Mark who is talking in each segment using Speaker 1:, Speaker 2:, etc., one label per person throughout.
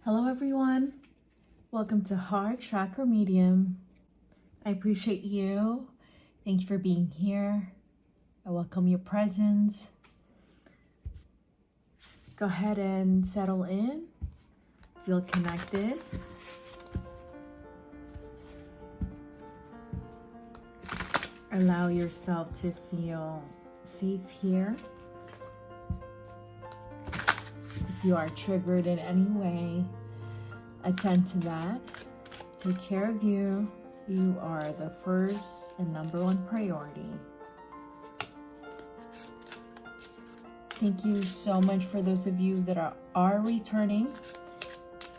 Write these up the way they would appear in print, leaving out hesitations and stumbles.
Speaker 1: Hello everyone, welcome to Heart Chakra Medium. I appreciate you. Thank you for being here. I welcome your presence. Go ahead and settle in, feel connected. Allow yourself to feel safe here. If you are triggered in any way, attend to that. Take care of you. You are the first and number one priority. Thank you so much for those of you that are returning,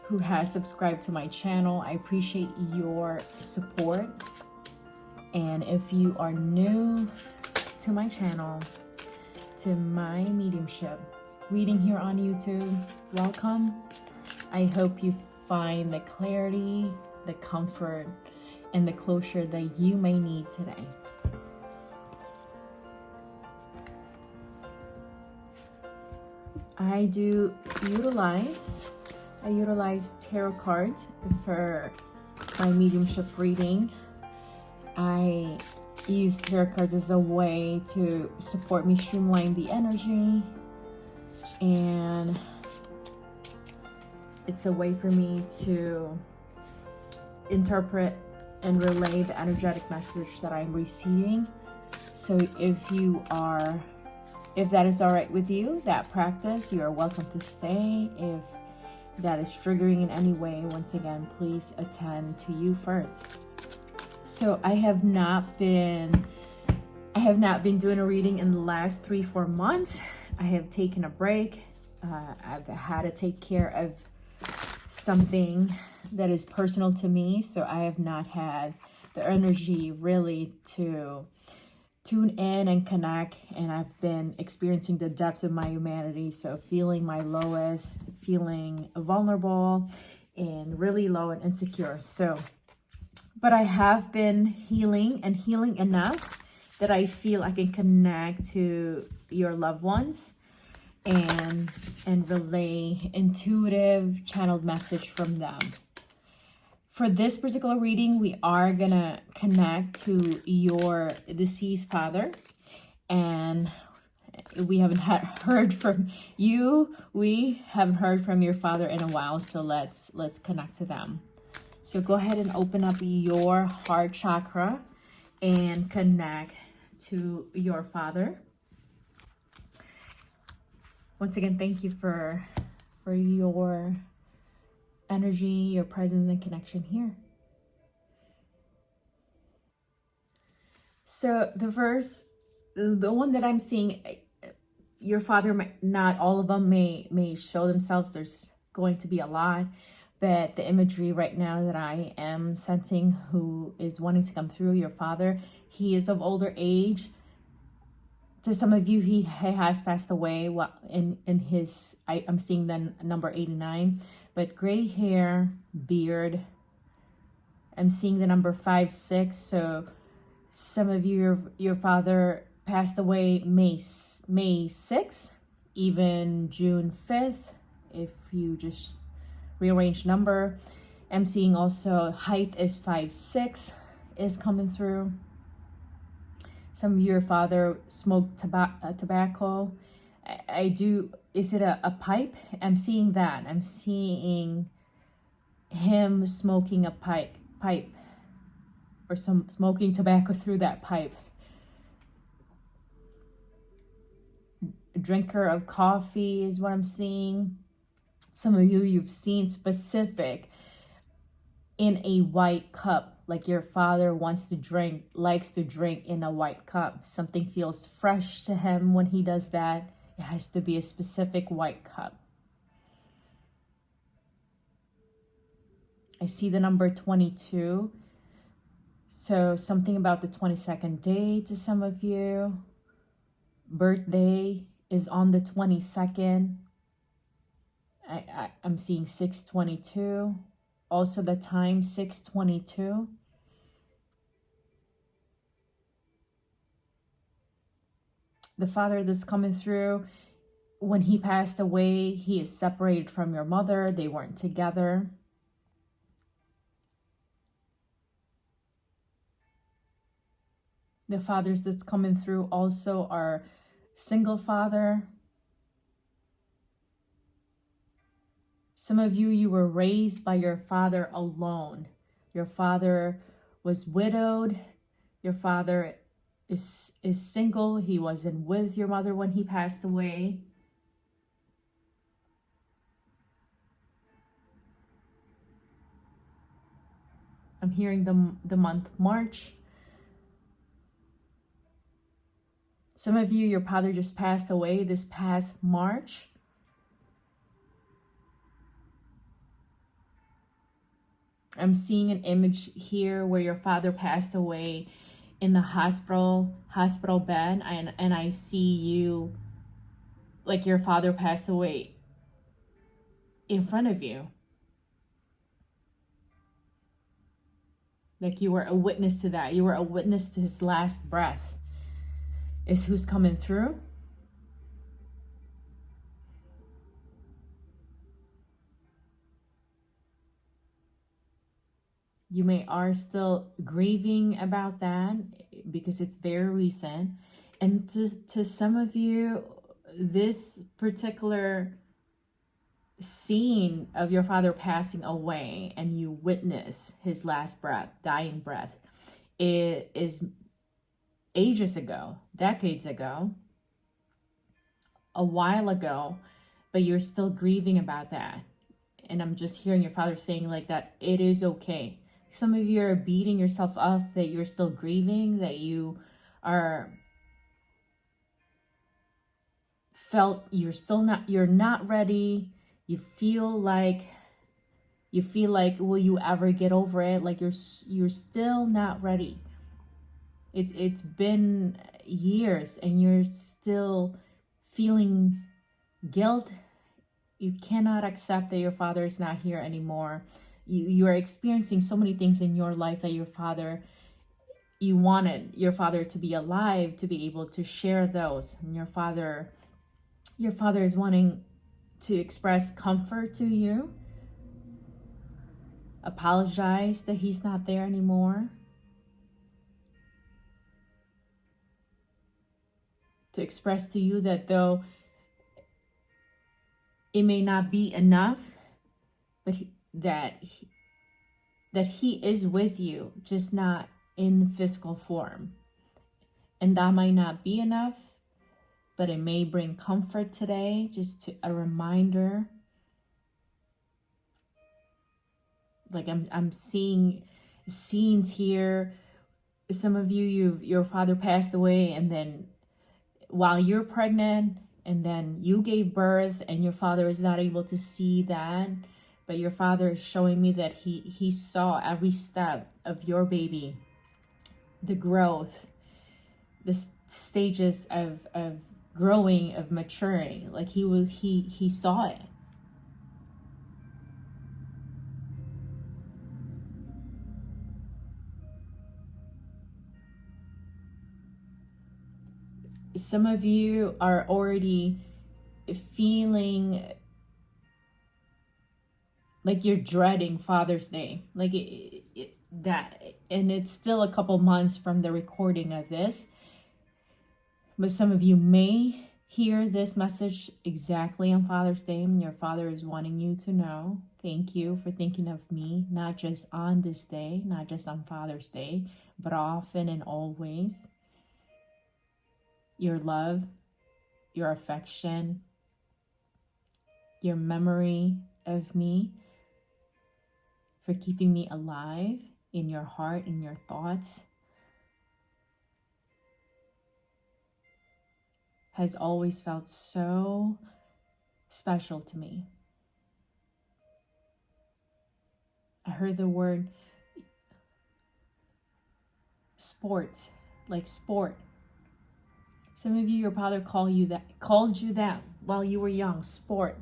Speaker 1: who has subscribed to my channel. I appreciate your support. And if you are new to my channel, to my mediumship, reading here on YouTube, welcome. I hope you find the clarity, the comfort, and the closure that you may need today. I utilize tarot cards for my mediumship reading. I use tarot cards as a way to support me streamline the energy, and it's a way for me to interpret and relay the energetic message that I'm receiving. So if that is all right with you, that practice, you are welcome to stay. If that is triggering in any way, once again, please attend to you first. So I have not been doing a reading in the last 3-4 months. I have taken a break. I've had to take care of something that is personal to me, so I have not had the energy really to tune in and connect, and I've been experiencing the depths of my humanity, so feeling my lowest, feeling vulnerable and really low and insecure. But I have been healing enough that I feel I can connect to your loved ones and relay intuitive channeled message from them. For this particular reading, we are gonna connect to your deceased father, and we haven't heard from you. We haven't heard from your father in a while, so let's connect to them. So go ahead and open up your heart chakra and connect to your father. Once again, thank you for your energy, your presence, and connection here. So the one that I'm seeing, your father, not all of them may show themselves. There's going to be a lot, but the imagery right now that I am sensing, who is wanting to come through, your father, he is of older age. To some of you, he has passed away. Well, in his, I'm seeing the number 89, but gray hair, beard. I'm seeing the number 56. So some of you, your father passed away May 6th, even June 5th. If you just rearrange number, I'm seeing also height is 5'6" is coming through. Some of your father smoked tobacco. Is it a pipe? I'm seeing that. I'm seeing him smoking a pipe or some smoking tobacco through that pipe. A drinker of coffee is what I'm seeing. Some of you've seen specific in a white cup. Like your father likes to drink in a white cup. Something feels fresh to him when he does that. It has to be a specific white cup. I see the number 22. So something about the 22nd day to some of you. Birthday is on the 22nd. I'm seeing 622. Also the time, 6:22. The father that's coming through, when he passed away, he is separated from your mother. They weren't together. The fathers that's coming through also are single father. Some of you were raised by your father alone. Your father was widowed. Your father is single. He wasn't with your mother when he passed away. I'm hearing the month March. Some of you, your father just passed away this past March. I'm seeing an image here where your father passed away in the hospital bed, and I see you like your father passed away in front of you. Like you were a witness to that. You were a witness to his last breath. Is who's coming through. You are still grieving about that because it's very recent. And to some of you, this particular scene of your father passing away and you witness his last breath, dying breath, it is ages ago, decades ago, a while ago, but you're still grieving about that. And I'm just hearing your father saying like that, it is okay. Some of you are beating yourself up that you're still grieving, that you are you're not ready. You feel like, will you ever get over it? Like you're still not ready. It's been years and you're still feeling guilt. You cannot accept that your father is not here anymore. You are experiencing so many things in your life that you wanted your father to be alive, to be able to share those. And your father is wanting to express comfort to you, apologize that he's not there anymore, to express to you that though it may not be enough, but that he is with you, just not in physical form. And that might not be enough, but it may bring comfort today, just a reminder. Like I'm seeing scenes here. Some of your father passed away, and then while you're pregnant, and then you gave birth, and your father is not able to see that, but your father is showing me that he saw every step of your baby, the growth, the stages of growing, of maturing. Like he saw it. Some of you are already feeling like you're dreading Father's Day, like that, and it's still a couple months from the recording of this, but some of you may hear this message exactly on Father's Day, and your father is wanting you to know, thank you for thinking of me, not just on this day, not just on Father's Day, but often and always. Your love, your affection, your memory of me, for keeping me alive in your heart and your thoughts, has always felt so special to me. I heard the word sport, like sport. Some of you, your father called you that while you were young, sport.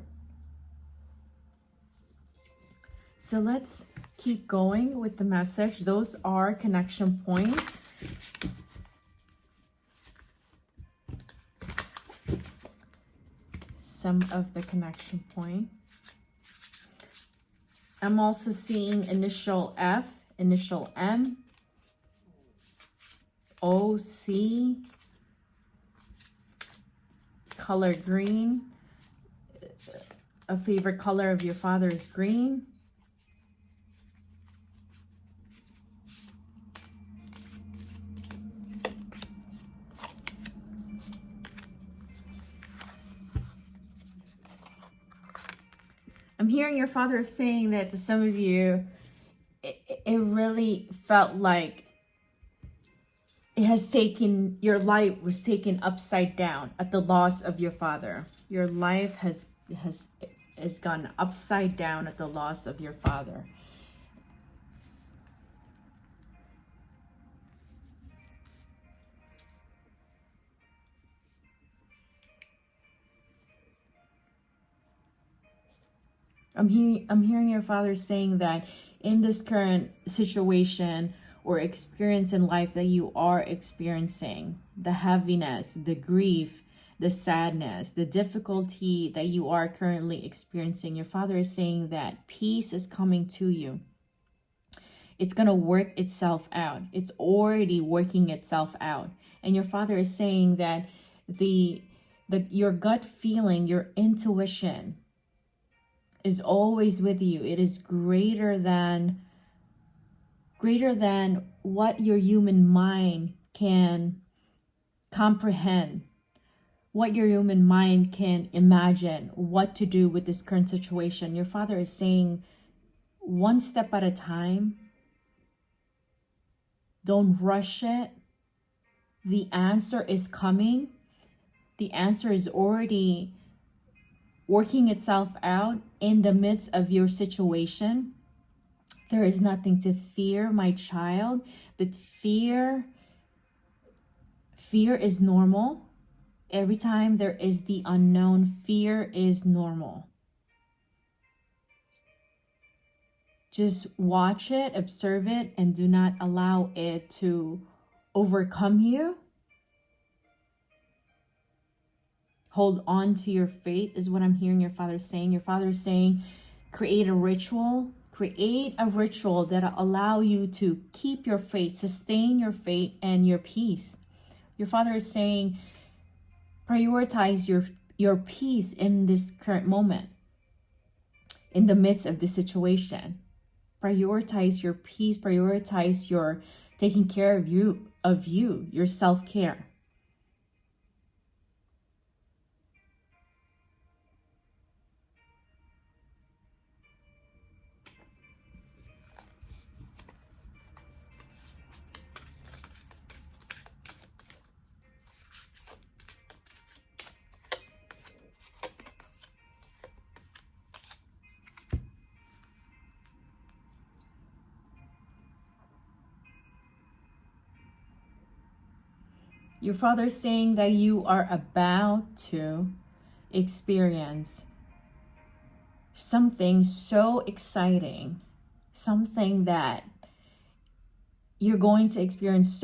Speaker 1: So let's keep going with the message. Those are connection points. some of the connection point. I'm also seeing initial F, initial M, O, C, color green. A favorite color of your father is green. I'm hearing your father saying that to some of you, it really felt like it has taken, your life was taken upside down at the loss of your father. Your life has gone upside down at the loss of your father. I'm hearing your father saying that in this current situation or experience in life that you are experiencing, the heaviness, the grief, the sadness, the difficulty that you are currently experiencing, your father is saying that peace is coming to you. It's going to work itself out. It's already working itself out. And your father is saying that your gut feeling, your intuition is always with you. It is greater than what your human mind can comprehend, what your human mind can imagine what to do with this current situation. Your father is saying, one step at a time. Don't rush it. The answer is coming. The answer is already working itself out in the midst of your situation. There is nothing to fear, my child, but fear is normal. Every time there is the unknown, fear is normal. Just watch it, observe it, and do not allow it to overcome you. Hold on to your faith is what I'm hearing your father saying. Your father is saying, create a ritual that allow you to keep your faith, sustain your faith and your peace. Your father is saying, prioritize your peace in this current moment, in the midst of this situation. Prioritize your peace, prioritize your taking care of you, your self-care. Your father is saying that you are about to experience something so exciting, something that you're going to experience,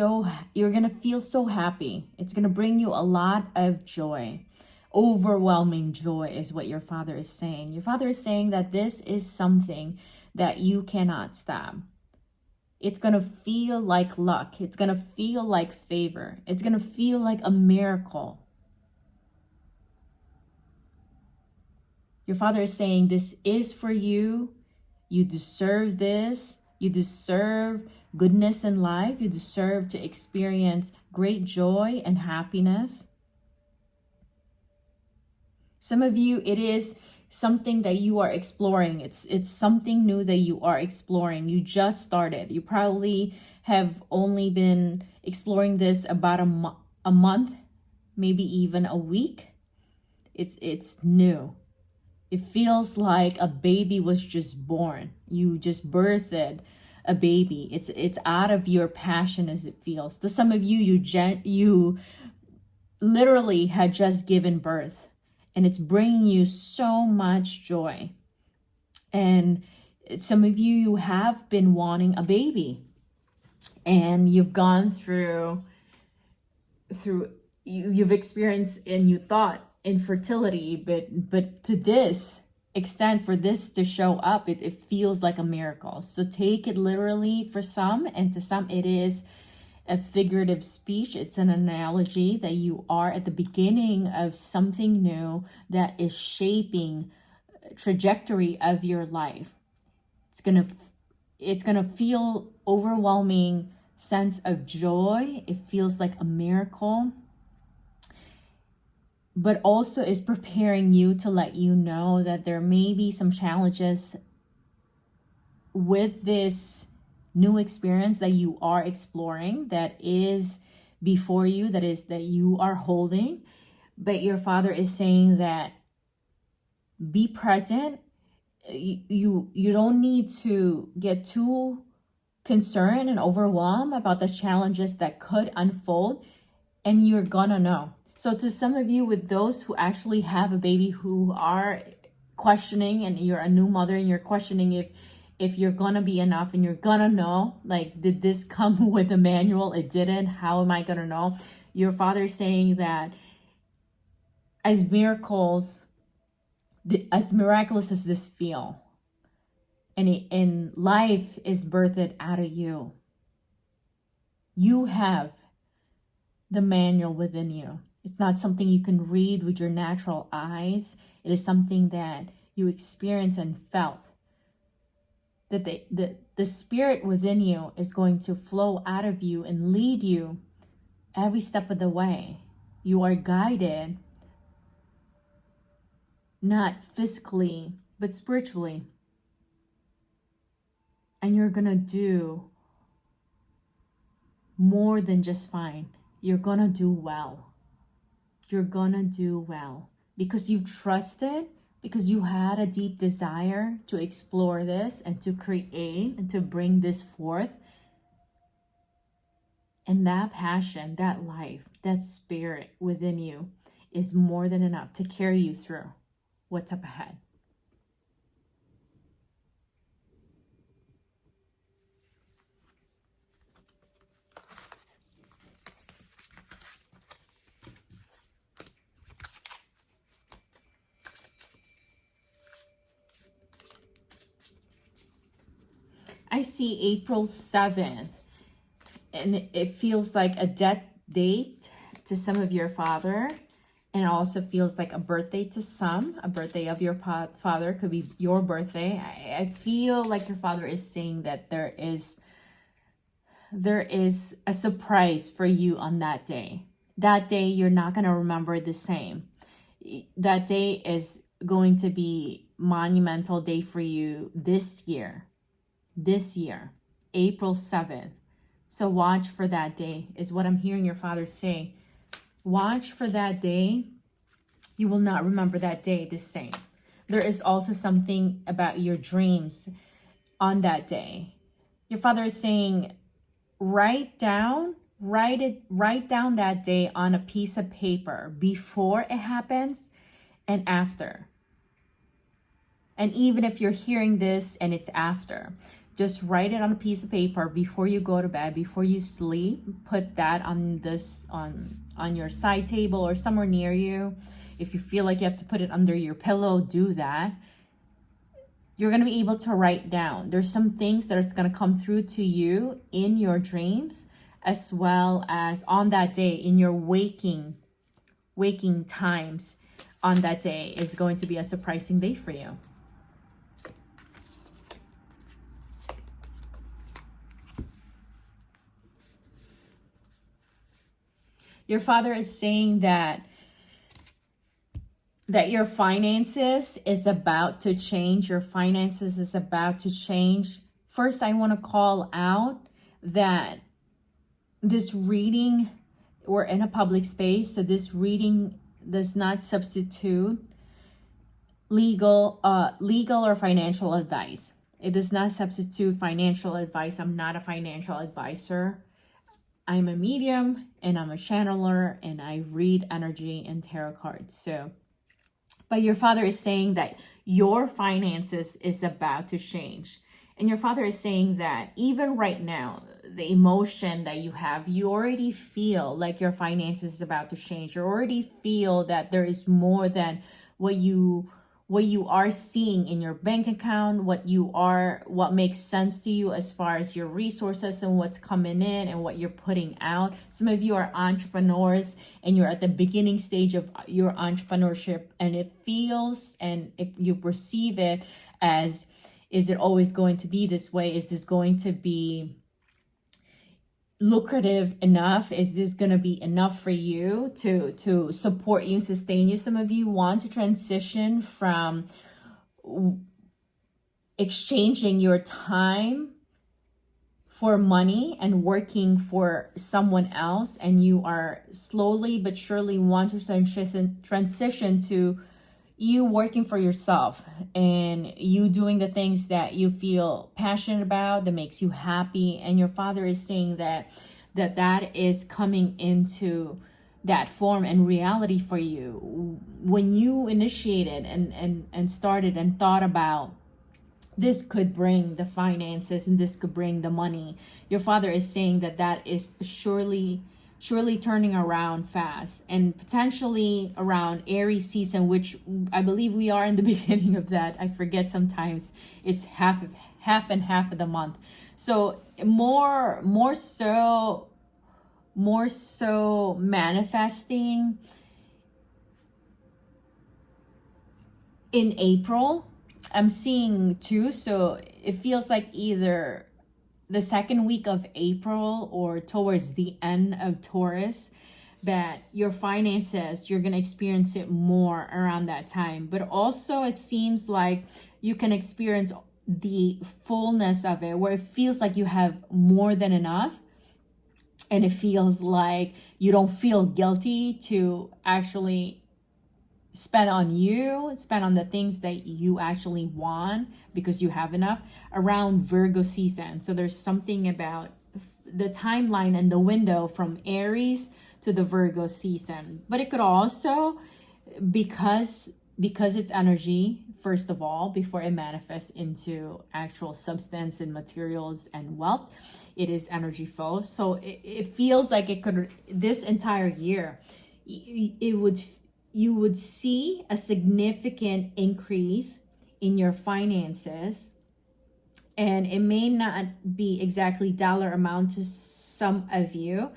Speaker 1: you're going to feel so happy. It's going to bring you a lot of joy. Overwhelming joy is what your father is saying. Your father is saying that this is something that you cannot stop. It's going to feel like luck. It's going to feel like favor. It's going to feel like a miracle. Your father is saying this is for you. You deserve this. You deserve goodness in life. You deserve to experience great joy and happiness. Some of you, it is something that you are exploring. It's something new that you are exploring. You just started. You probably have only been exploring this about a month, maybe even a week. It's new. It feels like a baby was just born. You just birthed a baby. It's out of your passion as it feels. To some of you, you literally had just given birth. And it's bringing you so much joy. And some of you have been wanting a baby. And you've gone through you've experienced and you thought infertility, but to this extent, for this to show up, it feels like a miracle. So take it literally for some, and to some it is a figurative speech. It's an analogy that you are at the beginning of something new that is shaping trajectory of your life. It's gonna feel overwhelming sense of joy. It feels like a miracle, but also is preparing you to let you know that there may be some challenges with this new experience that you are exploring, that is before you, that you are holding. But your Father is saying that be present. You don't need to get too concerned and overwhelmed about the challenges that could unfold, and you're gonna know. So to some of you, with those who actually have a baby, who are questioning, and you're a new mother and you're questioning if you're gonna be enough, and you're gonna know, like, did this come with a manual? It didn't. How am I gonna know? Your Father is saying that as miraculous as this feel, and life is birthed out of you, you have the manual within you. It's not something you can read with your natural eyes. It is something that you experience and felt. That the spirit within you is going to flow out of you and lead you every step of the way. You are guided, not physically, but spiritually. And you're gonna do more than just fine. You're gonna do well. You're gonna do well because you've trusted, because you had a deep desire to explore this and to create and to bring this forth. And that passion, that life, that spirit within you is more than enough to carry you through what's up ahead. I see April 7th, and it feels like a death date to some of your father, and it also feels like a birthday to some. A birthday of your father could be your birthday. I feel like your father is saying that there is a surprise for you on that day. That day you're not going to remember the same. That day is going to be monumental day for you this year, April 7th. So watch for that day is what I'm hearing your Father say. Watch for that day. You will not remember that day the same. There is also something about your dreams on that day. Your Father is saying, write down that day on a piece of paper before it happens and after. And even if you're hearing this and it's after, just write it on a piece of paper before you go to bed, before you sleep. Put that on your side table or somewhere near you. If you feel like you have to put it under your pillow, do that. You're going to be able to write down. There's some things that it's going to come through to you in your dreams, as well as on that day in your waking times. On that day is going to be a surprising day for you. Your Father is saying that your finances is about to change. Your finances is about to change. First, I want to call out that this reading, we're in a public space, so this reading does not substitute legal or financial advice. It does not substitute financial advice. I'm not a financial advisor. I'm a medium and I'm a channeler, and I read energy and tarot cards. So, but your Father is saying that your finances is about to change. And your father is saying that even right now, the emotion that you have, you already feel like your finances is about to change. You already feel that there is more than what you are seeing in your bank account, what makes sense to you as far as your resources and what's coming in and what you're putting out. Some of you are entrepreneurs and you're at the beginning stage of your entrepreneurship, and it feels, and if you perceive it as, is it always going to be this way? Is this going to be lucrative enough? Is this going to be enough for you to support you, sustain you? Some of you want to transition from exchanging your time for money and working for someone else, and you are slowly but surely want to transition to you working for yourself and you doing the things that you feel passionate about, that makes you happy. And your father is saying that is coming into that form and reality for you. When you initiated and started and thought about this could bring the finances and this could bring the money, your father is saying that is surely turning around fast, and potentially around Aries season, which I believe we are in the beginning of that. I forget sometimes it's half and half of the month. So more so manifesting in April. I'm seeing too. So it feels like either the second week of April or towards the end of Taurus, that your finances, you're going to experience it more around that time. But also it seems like you can experience the fullness of it, where it feels like you have more than enough. And it feels like you don't feel guilty to actually spend on the things that you actually want because you have enough around Virgo season. So there's something about the timeline and the window from Aries to the Virgo season. But it could also, because it's energy, first of all, before it manifests into actual substance and materials and wealth, it is energy flow. So it feels like it could, this entire year, you would see a significant increase in your finances, and it may not be exactly dollar amount to some of you,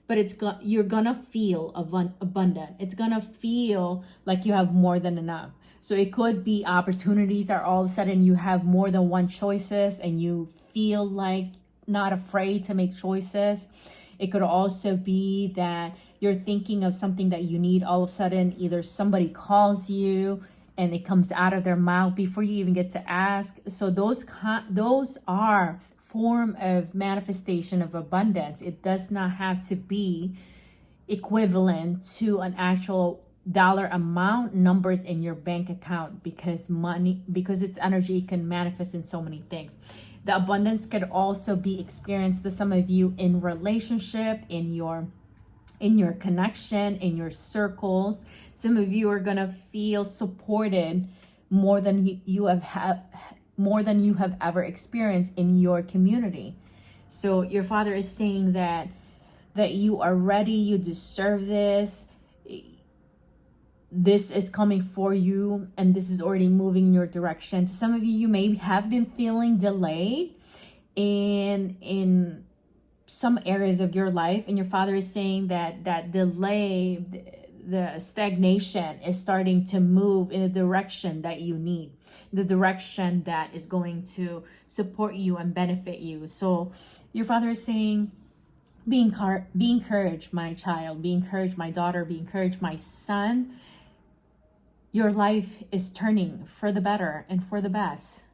Speaker 1: but you're gonna feel abundant. It's gonna feel like you have more than enough. So it could be opportunities are all of a sudden you have more than one choices and you feel like not afraid to make choices. It could also be that you're thinking of something that you need. All of a sudden, either somebody calls you and it comes out of their mouth before you even get to ask. So those are form of manifestation of abundance. It does not have to be equivalent to an actual dollar amount, numbers in your bank account, because it's energy, can manifest in so many things. The abundance could also be experienced to some of you in relationship, in your connection, in your circles. Some of you are gonna feel supported more than you have ever experienced in your community. So your father is saying that you are ready, you deserve this. This is coming for you, and this is already moving in your direction. To some of you, you may have been feeling delayed in some areas of your life, and your father is saying that delay, the stagnation is starting to move in the direction that you need, the direction that is going to support you and benefit you. So your father is saying, be encouraged, my child, be encouraged, my daughter, be encouraged, my son. Your life is turning for the better and for the best.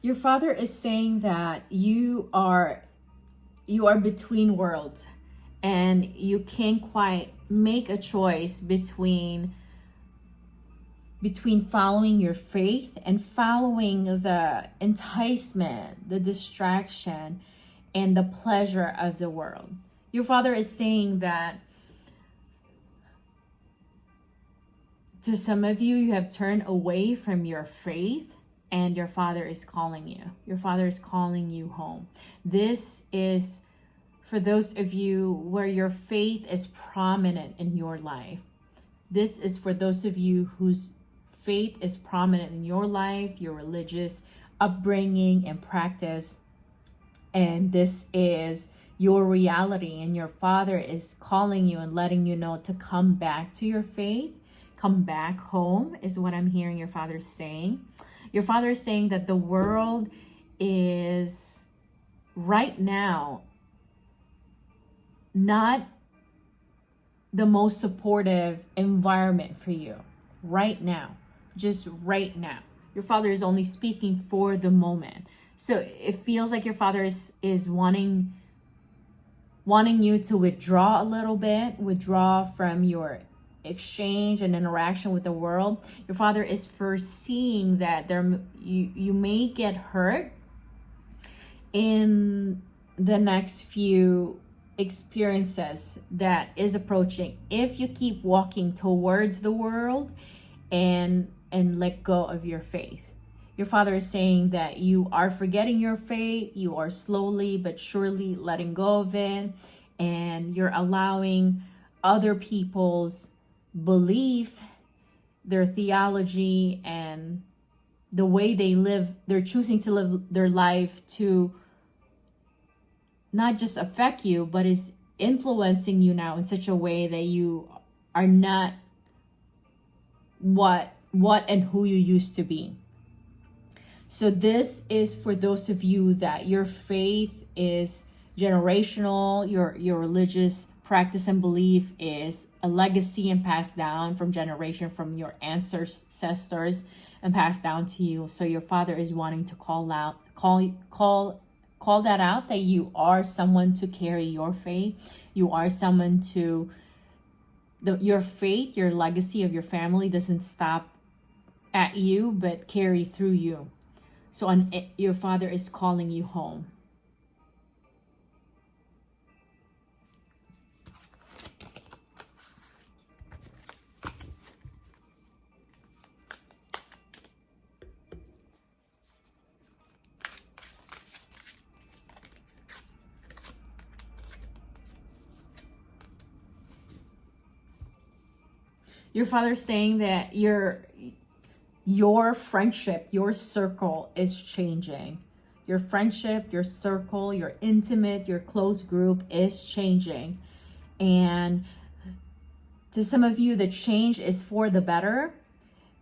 Speaker 1: Your father is saying that you are between worlds, and you can't quite make a choice between between following your faith and following the enticement, the distraction, and the pleasure of the world. Your Father is saying that to some of you, you have turned away from your faith, and your Father is calling you. Your Father is calling you home. This is for those of you where your faith is prominent in your life. This is for those of you whose faith is prominent in your life, your religious upbringing and practice. And this is your reality, and your Father is calling you and letting you know to come back to your faith, come back home, is what I'm hearing your Father saying. Your Father is saying that the world is right now not the most supportive environment for you right now, just right now. Your Father is only speaking for the moment. So it feels like your Father is wanting you to withdraw a little bit, withdraw from your exchange and interaction with the world. Your Father is foreseeing that you may get hurt in the next few experiences that is approaching if you keep walking towards the world and let go of your faith. Your Father is saying that you are forgetting your faith, you are slowly but surely letting go of it, and you're allowing other people's belief, their theology, and the way they live, they're choosing to live their life to not just affect you, but is influencing you now in such a way that you are not what and who you used to be. So this is for those of you that your faith is generational, your religious practice and belief is a legacy and passed down from generation, from your ancestors and passed down to you. So your Father is wanting to call that out, that you are someone to carry your faith. You are someone to, your faith, your legacy of your family doesn't stop at you, but carry through you. So your Father is calling you home. Your Father's saying that your friendship, your circle is changing. Your friendship, your circle, your intimate, your close group is changing. And to some of you, the change is for the better.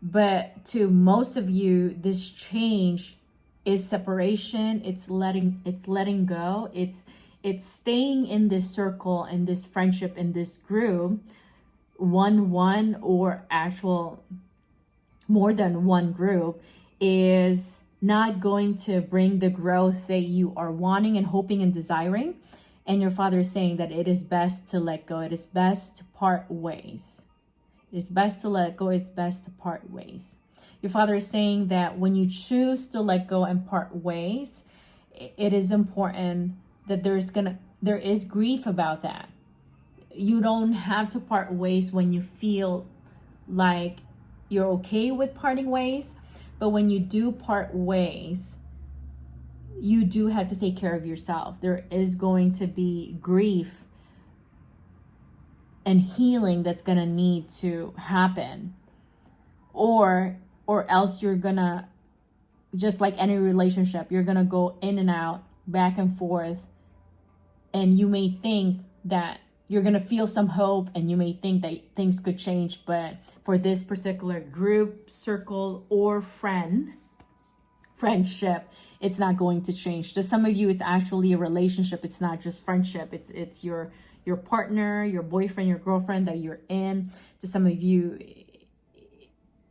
Speaker 1: But to most of you, this change is separation. It's letting go. It's staying in this circle, in this friendship, in this group, one or actual more than one group, is not going to bring the growth that you are wanting and hoping and desiring. And your Father is saying that it is best to let go. It is best to part ways. It is best to let go. It's best to part ways. Your Father is saying that when you choose to let go and part ways, it is important that there is grief about that. You don't have to part ways when you feel like you're okay with parting ways, but when you do part ways, you do have to take care of yourself. There is going to be grief and healing that's gonna need to happen, or else you're gonna, just like any relationship, you're gonna go in and out, back and forth, and you may think that you're going to feel some hope and you may think that things could change, but for this particular group, circle, or friendship, it's not going to change. To some of you, it's actually a relationship. It's not just friendship. It's your partner, your boyfriend, your girlfriend that you're in. To some of you,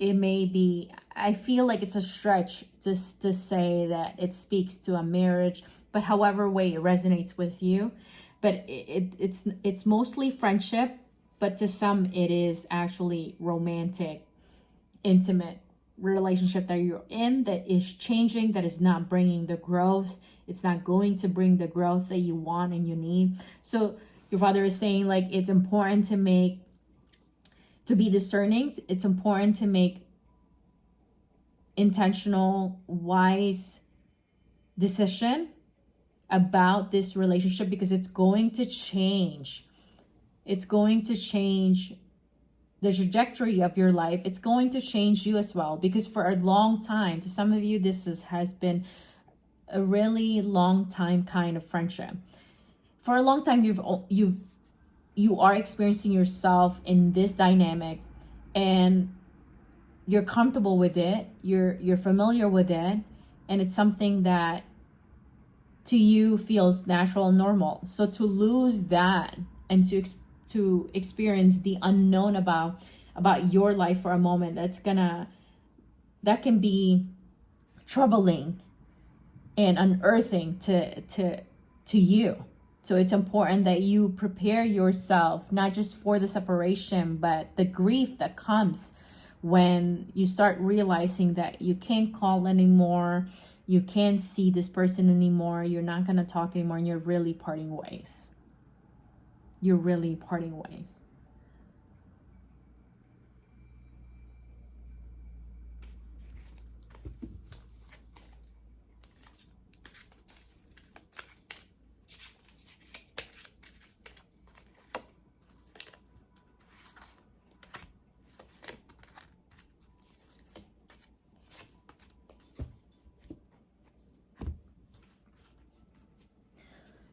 Speaker 1: it may be, I feel like it's a stretch just to say that it speaks to a marriage, but however way it resonates with you. But it's mostly friendship, but to some it is actually romantic intimate relationship that you're in that is changing, that is not bringing the growth. It's not going to bring the growth that you want and you need. So your father is saying, like, it's important to be discerning. It's important to make intentional, wise decision about this relationship, because it's going to change. It's going to change the trajectory of your life. It's going to change you as well, because for a long time, to some of you, this has been a really long time kind of friendship. For a long time, you are experiencing yourself in this dynamic, and you're comfortable with it. You're familiar with it, and it's something that to you feels natural and normal. So to lose that and to experience the unknown about your life for a moment, that can be troubling and unearthing to you. So it's important that you prepare yourself, not just for the separation, but the grief that comes when you start realizing that you can't call anymore, you can't see this person anymore, you're not going to talk anymore, and you're really parting ways. You're really parting ways.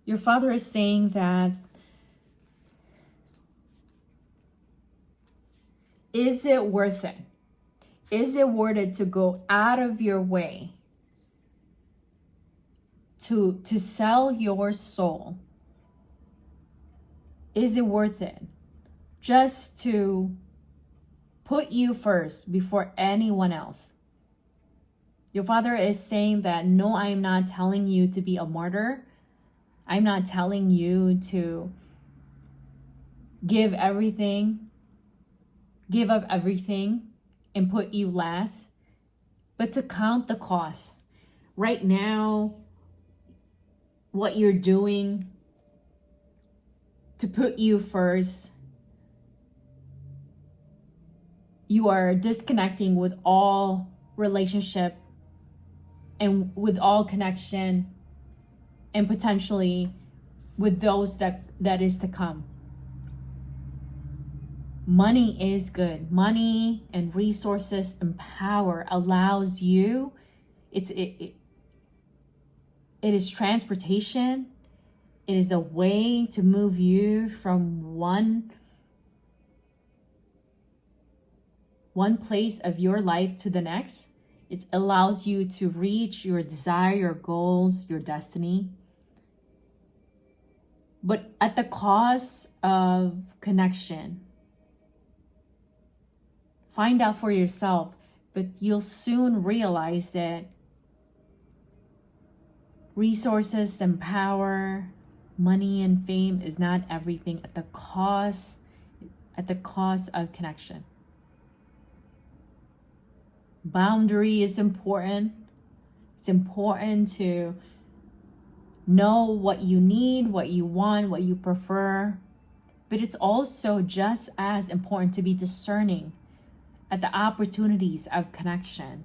Speaker 1: Your father is saying that, is it worth it? Is it worth it to go out of your way to sell your soul? Is it worth it just to put you first before anyone else? Your father is saying that, no, I am not telling you to be a martyr. I'm not telling you to give up everything and put you last, but to count the cost. Right now, what you're doing to put you first, you are disconnecting with all relationship and with all connection, and potentially with those that is to come. Money is good. Money and resources and power allows you, it is transportation. It is a way to move you from one place of your life to the next. It allows you to reach your desire, your goals, your destiny. But at the cost of connection. Find out for yourself, but you'll soon realize that resources and power, money and fame is not everything at the cost of connection. Boundary is important. It's important to know what you need, what you want, what you prefer. But it's also just as important to be discerning at the opportunities of connection.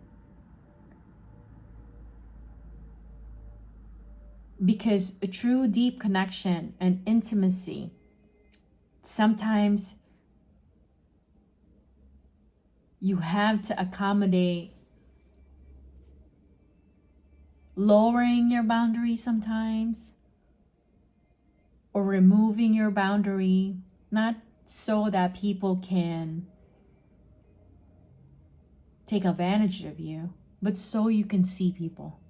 Speaker 1: Because a true deep connection and intimacy, sometimes you have to accommodate lowering your boundary sometimes, or removing your boundary, not so that people can take advantage of you, but so you can see people.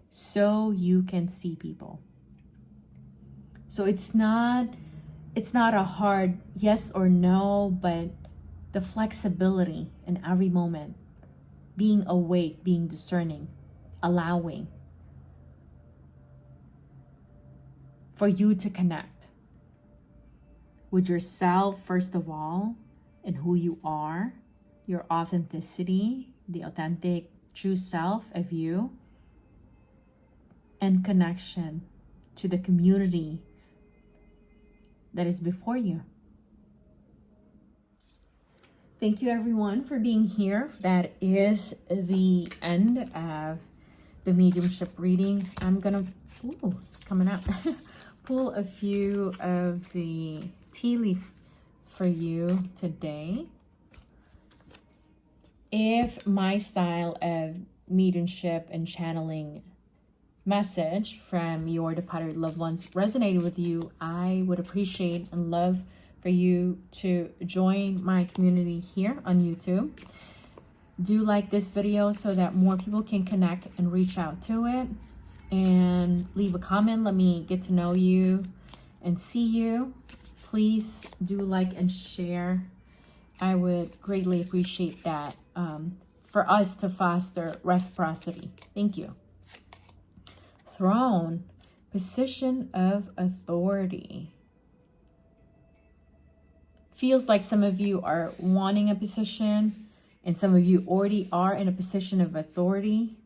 Speaker 1: So you can see people. So it's not a hard yes or no, but the flexibility in every moment, being awake, being discerning, allowing for you to connect with yourself first of all, and who you are, your authenticity, the authentic true self of you, and connection to the community that is before you. Thank you everyone for being here. That is the end of the mediumship reading. I'm gonna, ooh, it's coming out, pull a few of the tea leaf for you today. If my style of mediumship and channeling message from your departed loved ones resonated with you, I would appreciate and love for you to join my community here on YouTube. Do like this video so that more people can connect and reach out to it, and leave a comment. Let me get to know you and see you. Please do like and share. I would greatly appreciate that for us to foster reciprocity. Thank you. Throne, position of authority. Feels like some of you are wanting a position, and some of you already are in a position of authority.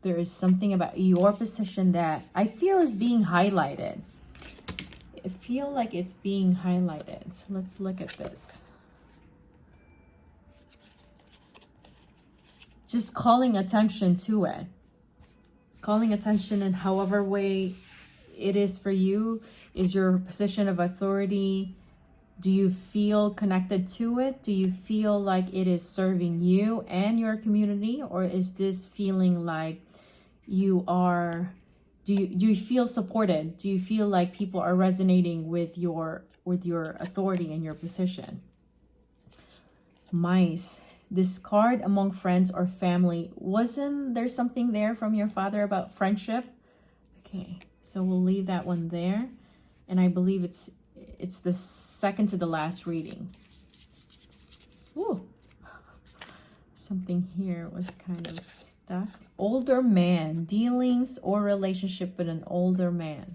Speaker 1: There is something about your position that I feel is being highlighted. I feel like it's being highlighted. So let's look at this. Just calling attention to it. Calling attention in however way it is for you. Is your position of authority, do you feel connected to it? Do you feel like it is serving you and your community? Or is this feeling like you are, do you feel supported? Do you feel like people are resonating with your authority and your position? Mice. Discard among friends or family. Wasn't there something there from your father about friendship? Okay, so we'll leave that one there. And I believe it's the second to the last reading. Ooh. Something here was kind of stuck. Older man. Dealings or relationship with an older man.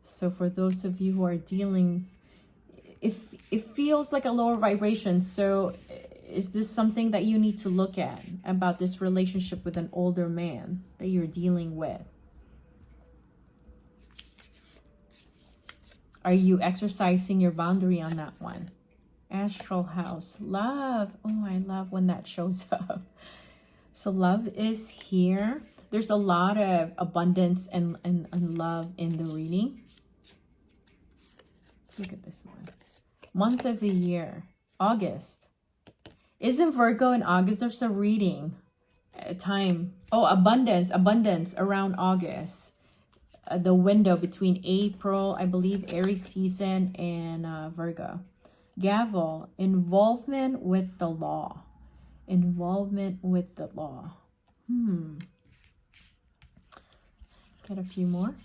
Speaker 1: So for those of you who are dealing, if it feels like a lower vibration, so is this something that you need to look at about this relationship with an older man that you're dealing with? Are you exercising your boundary on that one? Astral house. Love. Oh, I love when that shows up. So love is here. There's a lot of abundance and love in the reading. Let's look at this one. Month of the year. August. Isn't Virgo in August? There's a reading. Time. Oh, abundance. Abundance around August. The window between April, I believe, Aries season, and Virgo. Gavel, involvement with the law. Involvement with the law. Get a few more.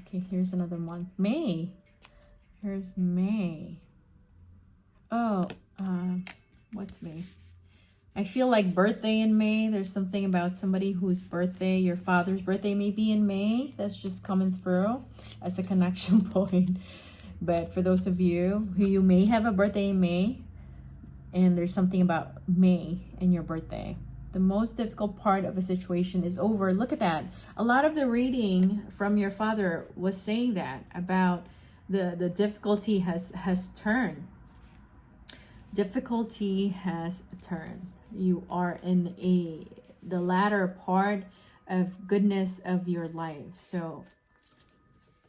Speaker 1: Okay, here's another one. May. Here's May. Oh, what's May? I feel like birthday in May. There's something about somebody whose birthday, your father's birthday may be in May. That's just coming through as a connection point. But for those of you who you may have a birthday in May, and there's something about May and your birthday. The most difficult part of a situation is over. Look at that. A lot of the reading from your father was saying that about the difficulty has turned. Difficulty has turned. You are in the latter part of goodness of your life. So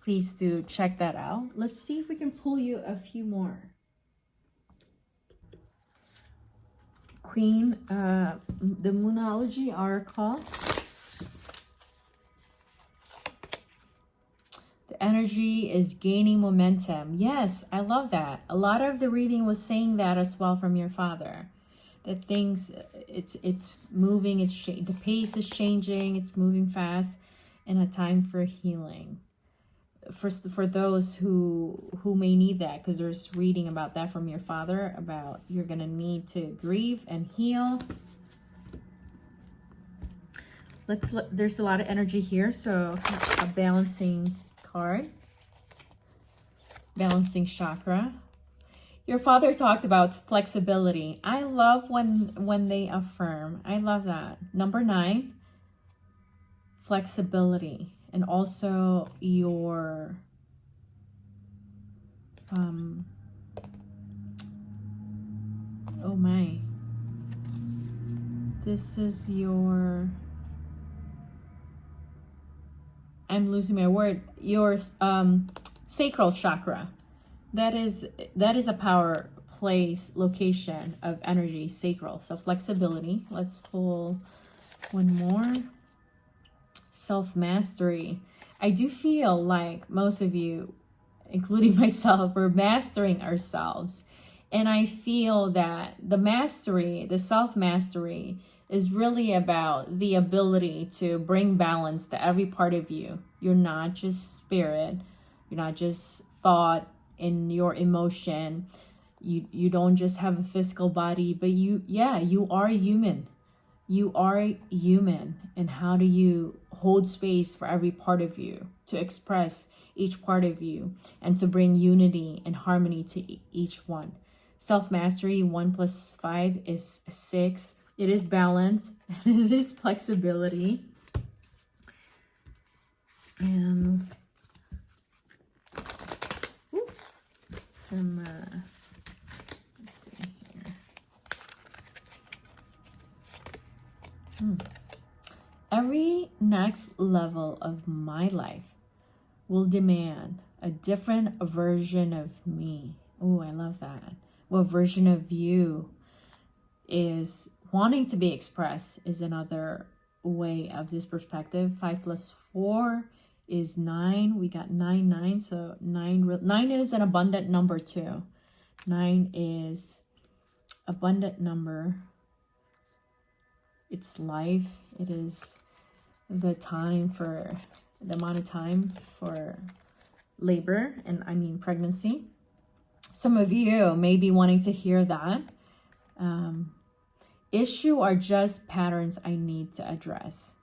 Speaker 1: please do check that out. Let's see if we can pull you a few more. Queen, the Moonology Oracle. The energy is gaining momentum. Yes, I love that. A lot of the reading was saying that as well from your father. That things, it's moving, the pace is changing, it's moving fast, and a time for healing. For those who may need that, because there's reading about that from your father, about you're going to need to grieve and heal. Let's look. There's a lot of energy here, so a balancing card. Balancing chakra. Your father talked about flexibility. I love when they affirm. I love that. Number 9, flexibility. And also your oh my. This is your, I'm losing my word, your sacral chakra. That is a power place, location of energy, sacral. So flexibility. Let's pull one more. Self-mastery. I do feel like most of you, including myself, we're mastering ourselves. And I feel that the mastery, the self-mastery, is really about the ability to bring balance to every part of you. You're not just spirit. You're not just thought and your emotion. You don't just have a physical body, but you are human. You are human. And how do you hold space for every part of you, to express each part of you, and to bring unity and harmony to each one? Self-mastery, 1 + 5 is 6. It is balance. It is flexibility. And some, let's see here. Every next level of my life will demand a different version of me. Oh, I love that. What version of you is wanting to be expressed is another way of this perspective. 5 + 4 is 9. We got 9. So 9 is an abundant number too. 9 is abundant number. It's life. It is the amount of time for labor, and I mean pregnancy. Some of you may be wanting to hear that. Issue are just patterns I need to address.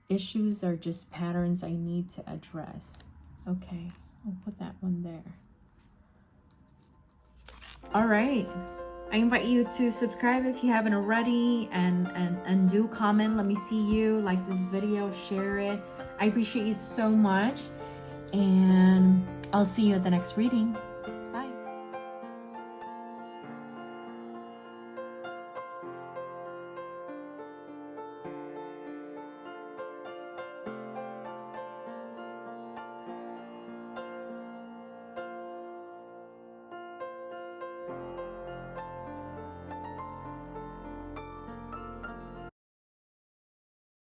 Speaker 1: Issues are just patterns I need to address. Okay, I'll put that one there. All right. I invite you to subscribe if you haven't already, and do comment. Let me see you. Like this video, share it. I appreciate you so much. And I'll see you at the next reading.